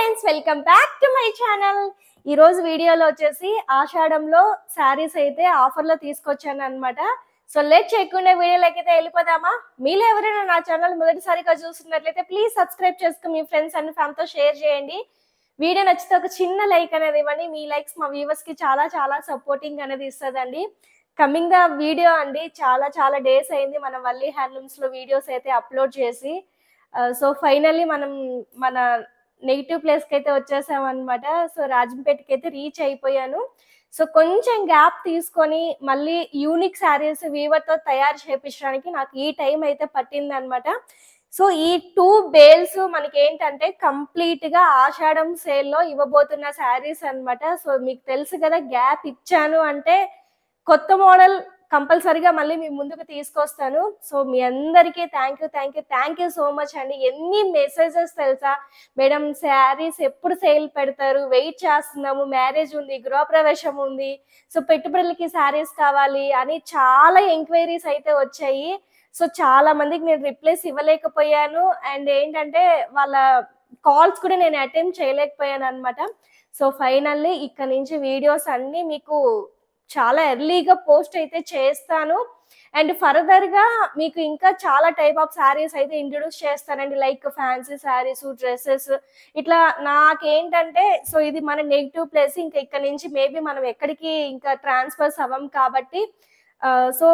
Friends, welcome back to my channel. ఈ రోజు వీడియోలో వచ్చేసి ఆషాఢంలో శారీస్ అయితే ఆఫర్ లో తీసుకొచ్చాను అన్నమాట. సో లెట్ చేయకుండా వీడియోలోకి అయితే వెళ్ళిపోదామా. మీలో ఎవరైనా నా ఛానల్ మొదటిసారిగా చూస్తున్నట్లయితే ప్లీజ్ సబ్స్క్రైబ్ చేసుకుని మీ ఫ్రెండ్స్ అండ్ ఫ్యామిలీతో షేర్ చేయండి. వీడియో నచ్చితే ఒక చిన్న లైక్ అనేది ఇవ్వండి. మీ లైక్స్ మా వ్యూవర్స్ కి చాలా చాలా సపోర్టింగ్ అనేది ఇస్తుందండి. కమింగ్ ద వీడియో అండి, చాలా చాలా డేస్ అయింది మనం వల్లి హ్యాండ్లూమ్స్ లో వీడియోస్ అయితే అప్లోడ్ చేసి. సో ఫైనల్లీ మనం మన నెగిటివ్ ప్లేస్ కి అయితే వచ్చేసాం అనమాట. సో రాజంపేటకి అయితే రీచ్ అయిపోయాను. సో కొంచెం గ్యాప్ తీసుకొని మళ్ళీ యూనిక్ శారీస్ వీవర్ తో తయారు చేయించడానికి నాకు ఈ టైం అయితే పట్టింది అనమాట. సో ఈ 2 బేల్స్ మనకి ఏంటంటే కంప్లీట్ గా ఆషాఢం సేల్ లో ఇవ్వబోతున్న శారీస్ అన్నమాట. సో మీకు తెలుసు కదా, గ్యాప్ ఇచ్చాను అంటే కొత్త మోడల్ కంపల్సరీగా మళ్ళీ మీ ముందుకు తీసుకొస్తాను. సో మీ అందరికీ థ్యాంక్ యూ సో మచ్ అండి. ఎన్ని మెసేజెస్ తెలుసా, మేడం శారీస్ ఎప్పుడు సేల్ పెడతారు, వెయిట్ చేస్తున్నాము, మ్యారేజ్ ఉంది, గృహప్రవేశం ఉంది, సో పెట్టుబడులకి శారీస్ కావాలి అని చాలా ఎంక్వైరీస్ అయితే వచ్చాయి. సో చాలా మందికి నేను రిప్లైస్ ఇవ్వలేకపోయాను. అండ్ ఏంటంటే వాళ్ళ కాల్స్ కూడా నేను అటెండ్ చేయలేకపోయాను అనమాట. సో ఫైనల్లీ ఇక్కడ నుంచి వీడియోస్ అన్ని మీకు చాలా ఎర్లీగా పోస్ట్ అయితే చేస్తాను. అండ్ ఫర్దర్ గా మీకు ఇంకా చాలా టైప్ ఆఫ్ శారీస్ అయితే ఇంట్రొడ్యూస్ చేస్తానండి. లైక్ ఫ్యాన్సీ శారీస్, డ్రెస్సెస్, ఇట్లా నాకేంటంటే సో ఇది మన నెగిటివ్ ప్లేస్. ఇంకా ఇక్కడ నుంచి మేబీ మనం ఎక్కడికి ఇంకా ట్రాన్స్ఫర్స్ అవ్వం కాబట్టి సో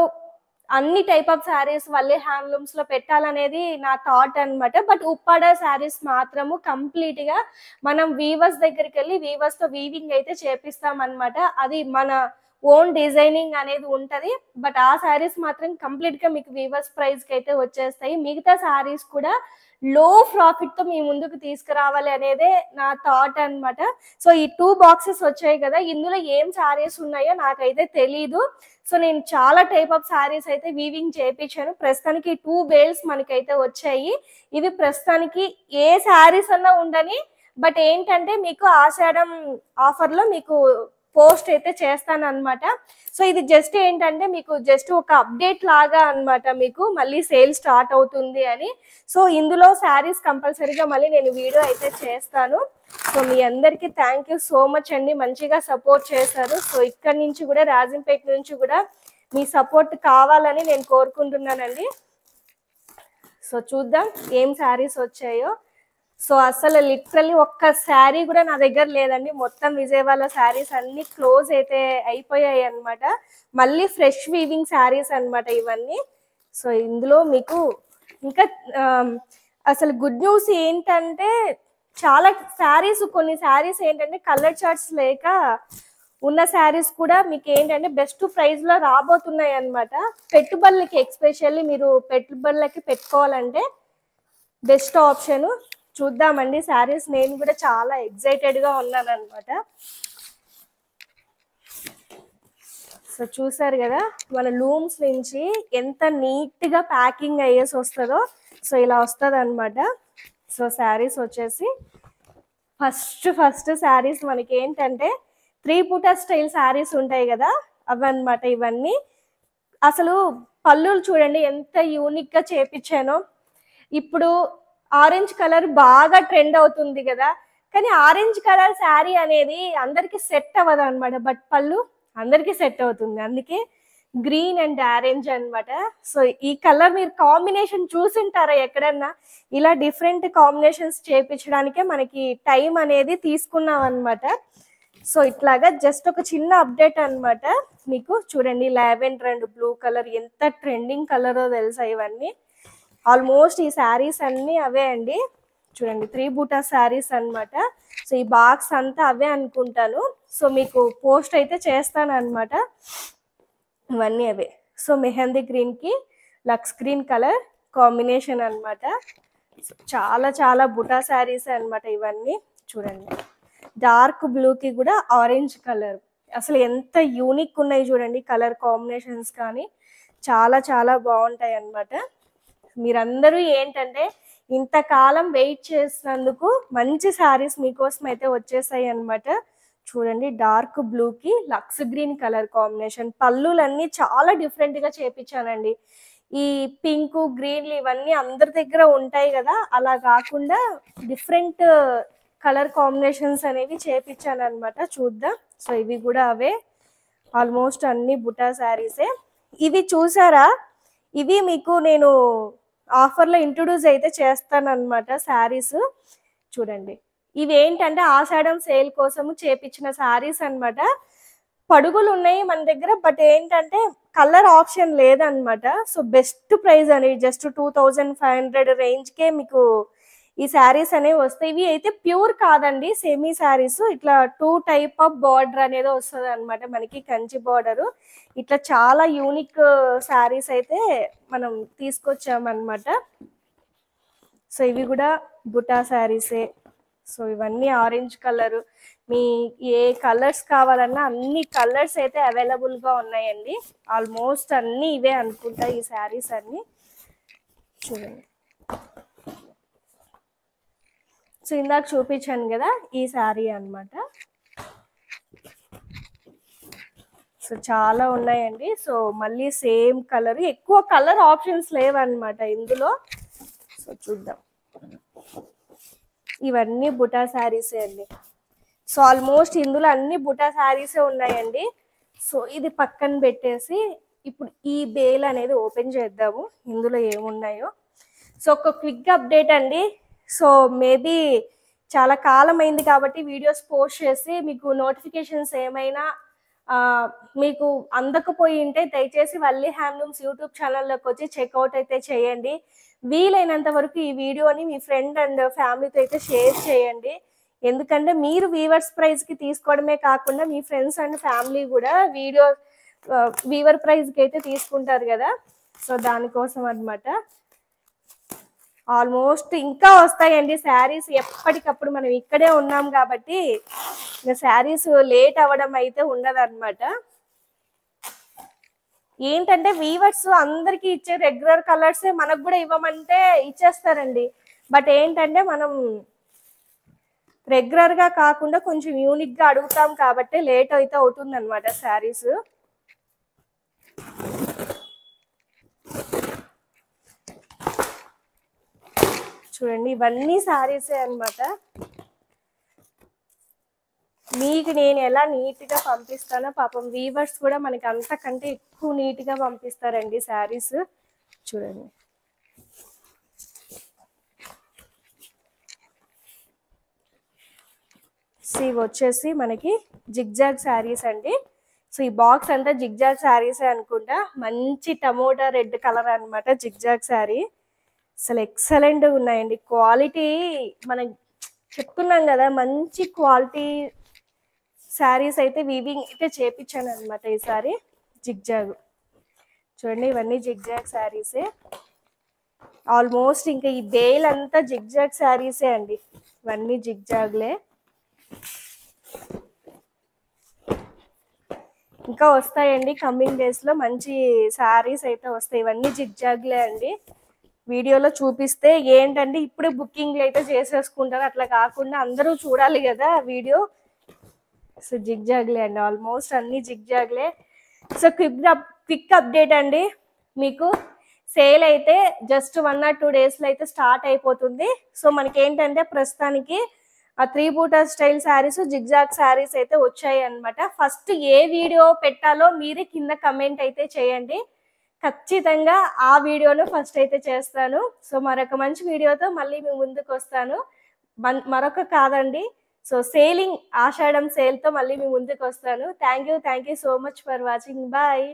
అన్ని టైప్ ఆఫ్ శారీస్ వల్లే హ్యాండ్లూమ్స్ లో పెట్టాలనేది నా థాట్ అనమాట. బట్ ఉప్పాడ శారీస్ మాత్రము కంప్లీట్ గా మనం వీవర్స్ దగ్గరికి వెళ్ళి వీవర్స్ తో వీవింగ్ అయితే చేపిస్తాం అనమాట. అది మన ఓన్ డిజైనింగ్ అనేది ఉంటది. బట్ ఆ శారీస్ మాత్రం కంప్లీట్ గా మీకు వీవర్స్ ప్రైస్ కి అయితే వచ్చేస్తాయి. మిగతా శారీస్ కూడా లో ప్రాఫిట్ తో మీ ముందుకు తీసుకురావాలి అనేదే నా థాట్ అనమాట. సో ఈ 2 బాక్సెస్ వచ్చాయి కదా, ఇందులో ఏం శారీస్ ఉన్నాయో నాకైతే తెలీదు. సో నేను చాలా టైప్ ఆఫ్ శారీస్ అయితే వీవింగ్ చేయించాను. ప్రస్తుతానికి 2 బేల్స్ మనకైతే వచ్చాయి. ఇవి ప్రస్తుతానికి ఏ శారీస్ అన్నా ఉండని, బట్ ఏంటంటే మీకు ఆషాఢం ఆఫర్ లో మీకు పోస్ట్ అయితే చేస్తాను అనమాట. సో ఇది జస్ట్ ఏంటంటే మీకు జస్ట్ ఒక అప్డేట్ లాగా అనమాట, మీకు మళ్ళీ సేల్ స్టార్ట్ అవుతుంది అని. సో ఇందులో శారీస్ కంపల్సరీగా మళ్ళీ నేను వీడియో అయితే చేస్తాను. సో మీ అందరికీ థ్యాంక్ యూ సో మచ్ అండి, మంచిగా సపోర్ట్ చేశారు. సో ఇక్కడ నుంచి కూడా రాజంపేట నుంచి కూడా మీ సపోర్ట్ కావాలని నేను కోరుకుంటున్నానండి. సో చూద్దాం ఏం శారీస్ వచ్చాయో. సో అసలు లిటరల్లీ ఒక్క శారీ కూడా నా దగ్గర లేదండి. మొత్తం విజయవాడ శారీస్ అన్ని క్లోజ్ అయితే అయిపోయాయి అనమాట. మళ్ళీ ఫ్రెష్ వీవింగ్ శారీస్ అనమాట ఇవన్నీ. సో ఇందులో మీకు ఇంకా అసలు గుడ్ న్యూస్ ఏంటంటే చాలా శారీస్, కొన్ని శారీస్ ఏంటంటే కలర్ చార్ట్స్ లేక ఉన్న శారీస్ కూడా మీకు ఏంటంటే బెస్ట్ ప్రైస్ లో రాబోతున్నాయి అనమాట. పెట్టుబడులకి ఎక్స్పెషల్లీ మీరు పెట్టుబడులకి పెట్టుకోవాలంటే బెస్ట్ ఆప్షన్. చూద్దామండి శారీస్. నేను కూడా చాలా ఎక్సైటెడ్ గా ఉన్నాను అనమాట. సో చూసారు కదా మన లూమ్స్ నుంచి ఎంత నీట్ గా ప్యాకింగ్ అయ్యేసి వస్తుందో. సో ఇలా వస్తుంది అనమాట. సో శారీస్ వచ్చేసి ఫస్ట్ శారీస్ మనకి ఏంటంటే 3 బూటా స్టైల్ శారీస్ ఉంటాయి కదా, అవన్నమాట ఇవన్నీ. అసలు పళ్ళులు చూడండి ఎంత యూనిక్ గా చేపించానో. ఇప్పుడు ఆరెంజ్ కలర్ బాగా ట్రెండ్ అవుతుంది కదా, కానీ ఆరెంజ్ కలర్ శారీ అనేది అందరికి సెట్ అవ్వదు అనమాట. బట్ పళ్ళు అందరికి సెట్ అవుతుంది, అందుకే గ్రీన్ అండ్ ఆరెంజ్ అనమాట. సో ఈ కలర్ మీరు కాంబినేషన్ చూసింటారా ఎక్కడన్నా? ఇలా డిఫరెంట్ కాంబినేషన్స్ చేయించడానికే మనకి టైం అనేది తీసుకున్నాం అనమాట. సో ఇట్లాగా జస్ట్ ఒక చిన్న అప్డేట్ అనమాట. మీకు చూడండి లావెండర్ అండ్ బ్లూ కలర్ ఎంత ట్రెండింగ్ కలరో తెలుసా ఇవన్నీ. ఆల్మోస్ట్ ఈ శారీస్ అన్ని అవే అండి. చూడండి 3 బూటా శారీస్ అనమాట. సో ఈ బాక్స్ అంతా అవే అనుకుంటాను. సో మీకు పోస్ట్ అయితే చేస్తాను అనమాట. ఇవన్నీ అవే. సో మెహందీ గ్రీన్ కి లక్స్ గ్రీన్ కలర్ కాంబినేషన్ అనమాట. చాలా చాలా బుటా శారీస్ అనమాట ఇవన్నీ. చూడండి డార్క్ బ్లూ కి కూడా ఆరెంజ్ కలర్. అసలు ఎంత యూనిక్ ఉన్నాయి చూడండి కలర్ కాంబినేషన్స్ కానీ చాలా చాలా బాగుంటాయి అన్నమాట. మీరందరూ ఏంటంటే ఇంతకాలం వెయిట్ చేసినందుకు మంచి శారీస్ మీకోసం అయితే వచ్చేసాయి అన్నమాట. చూడండి డార్క్ బ్లూ కి లక్స్ గ్రీన్ కలర్ కాంబినేషన్. పళ్ళులన్నీ చాలా డిఫరెంట్ గా చేపించానండి. ఈ పింక్ గ్రీన్లు ఇవన్నీ అందరి దగ్గర ఉంటాయి కదా, అలా కాకుండా డిఫరెంట్ కలర్ కాంబినేషన్స్ అనేవి చేపించాను అనమాట. చూద్దాం. సో ఇవి కూడా అవే, ఆల్మోస్ట్ అన్ని బుటా శారీసే. ఇవి చూసారా, ఇవి మీకు నేను ఆఫర్లో ఇంట్రొడ్యూస్ అయితే చేస్తానన్నమాట శారీస్. చూడండి, ఇవి ఏంటంటే ఆషాఢం సేల్ కోసము చేపించిన శారీస్ అన్నమాట. పడుగులు ఉన్నాయి మన దగ్గర, బట్ ఏంటంటే కలర్ ఆప్షన్ లేదనమాట. సో బెస్ట్ ప్రైస్ అనేవి జస్ట్ 2500 రేంజ్కే మీకు ఈ శారీస్ అనేవి వస్తాయి. ఇవి అయితే ప్యూర్ కాదండి, సెమీ శారీస్. ఇట్లా 2 టైప్ ఆఫ్ బార్డర్ అనేది వస్తుంది అనమాట మనకి, కంచి బార్డర్. ఇట్లా చాలా యూనిక్ శారీస్ అయితే మనం తీసుకొచ్చామన్నమాట. సో ఇవి కూడా బుటా శారీసే. సో ఇవన్నీ ఆరెంజ్ కలర్, మీ ఏ కలర్స్ కావాలన్నా అన్ని కలర్స్ అయితే అవైలబుల్గా ఉన్నాయండి. ఆల్మోస్ట్ అన్నీ ఇవే అనుకుంటా ఈ శారీస్ అన్నీ. చూడండి, సో ఇందాక చూపించాను కదా ఈ శారీ అన్నమాట. సో చాలా ఉన్నాయండి. సో మళ్ళీ సేమ్ కలర్, ఎక్కువ కలర్ ఆప్షన్స్ లేవన్నమాట ఇందులో. సో చూద్దాం, ఇవన్నీ బుటా శారీసే అండి. సో ఆల్మోస్ట్ ఇందులో అన్ని బుటా శారీసే ఉన్నాయండి. సో ఇది పక్కన పెట్టేసి ఇప్పుడు ఈ బేల్ అనేది ఓపెన్ చేద్దాము, ఇందులో ఏమున్నాయో. సో ఒక క్విక్ అప్డేట్ అండి. సో మేబీ చాలా కాలం అయింది కాబట్టి వీడియోస్ పోస్ట్ చేసి మీకు నోటిఫికేషన్స్ ఏమైనా మీకు అందకపోయి ఉంటే దయచేసి వల్లి హ్యాండ్లూమ్స్ యూట్యూబ్ ఛానల్లోకి వచ్చి చెక్అవుట్ అయితే చేయండి. వీలైనంత వరకు ఈ వీడియోని మీ ఫ్రెండ్ అండ్ ఫ్యామిలీతో అయితే షేర్ చేయండి. ఎందుకంటే మీరు వీవర్స్ ప్రైజ్కి తీసుకోవడమే కాకుండా మీ ఫ్రెండ్స్ అండ్ ఫ్యామిలీ కూడా వీవర్ ప్రైజ్కి అయితే తీసుకుంటారు కదా. సో దానికోసం అన్నమాట. ఆల్మోస్ట్ ఇంకా వస్తాయండి శారీస్ ఎప్పటికప్పుడు, మనం ఇక్కడే ఉన్నాం కాబట్టి ఇంకా శారీస్ లేట్ అవ్వడం అయితే ఉండదన్నమాట. ఏంటంటే వీవర్స్ అందరికి ఇచ్చే రెగ్యులర్ కలర్స్ మనకు కూడా ఇవ్వమంటే ఇచ్చేస్తారండి. బట్ ఏంటంటే మనం రెగ్యులర్ గా కాకుండా కొంచెం యూనిక్ గా అడుగుతాం కాబట్టి లేట్ అయితే అవుతుంది అనమాట శారీస్. చూడండి, ఇవన్నీ శారీసే అన్నమాట. మీకు నేను ఎలా నీట్గా పంపిస్తానో పాపం వీవర్స్ కూడా మనకి అంతకంటే ఎక్కువ నీట్గా పంపిస్తారండి శారీస్. చూడండి, ఇవి వచ్చేసి మనకి జిగ్జాగ్ శారీస్ అండి. సో ఈ బాక్స్ అంతా జిగ్జాగ్ శారీసే అనుకుంటా. మంచి టమోటా రెడ్ కలర్ అనమాట జిగ్జాగ్ శారీ. అసలు ఎక్సలెంట్ ఉన్నాయండి, క్వాలిటీ మనం చెప్తున్నాం కదా, మంచి క్వాలిటీ శారీస్ అయితే వీవింగ్ అయితే చేపించాను అనమాట ఈసారి. జిగ్జాగ్ చూడండి, ఇవన్నీ జిగ్జాగ్ శారీసే. ఆల్మోస్ట్ ఇంకా ఈ బేల్ అంతా జిగ్జాగ్ శారీసే అండి, ఇవన్నీ జిగ్జాగ్లే. ఇంకా వస్తాయండి కమింగ్ డేస్లో మంచి శారీస్ అయితే వస్తాయి. ఇవన్నీ జిగ్జాగ్లే అండి. వీడియోలో చూపిస్తే ఏంటంటే ఇప్పుడు బుకింగ్లు అయితే చేసేసుకుంటారు, అట్లా కాకుండా అందరూ చూడాలి కదా వీడియో. సో జిగ్జాగ్లే అండి, ఆల్మోస్ట్ అన్ని జిగ్జాగ్లే. సో క్విక్ అప్డేట్ అండి, మీకు సేల్ అయితే జస్ట్ 1 or 2 డేస్లో అయితే స్టార్ట్ అయిపోతుంది. సో మనకి ఏంటంటే ప్రస్తుతానికి 3 బూటా స్టైల్ శారీస్, జిగ్జాగ్ శారీస్ అయితే వచ్చాయి అనమాట. ఫస్ట్ ఏ వీడియో పెట్టాలో మీరే కింద కమెంట్ అయితే చేయండి, ఖచ్చితంగా ఆ వీడియోను ఫస్ట్ అయితే చేస్తాను. సో మరొక మంచి వీడియోతో మళ్ళీ మీ ముందుకు వస్తాను. మరొక కాదండి, సో సేలింగ్ ఆషాఢం సేల్తో మళ్ళీ మీ ముందుకు వస్తాను. Thank you so much for watching. Bye.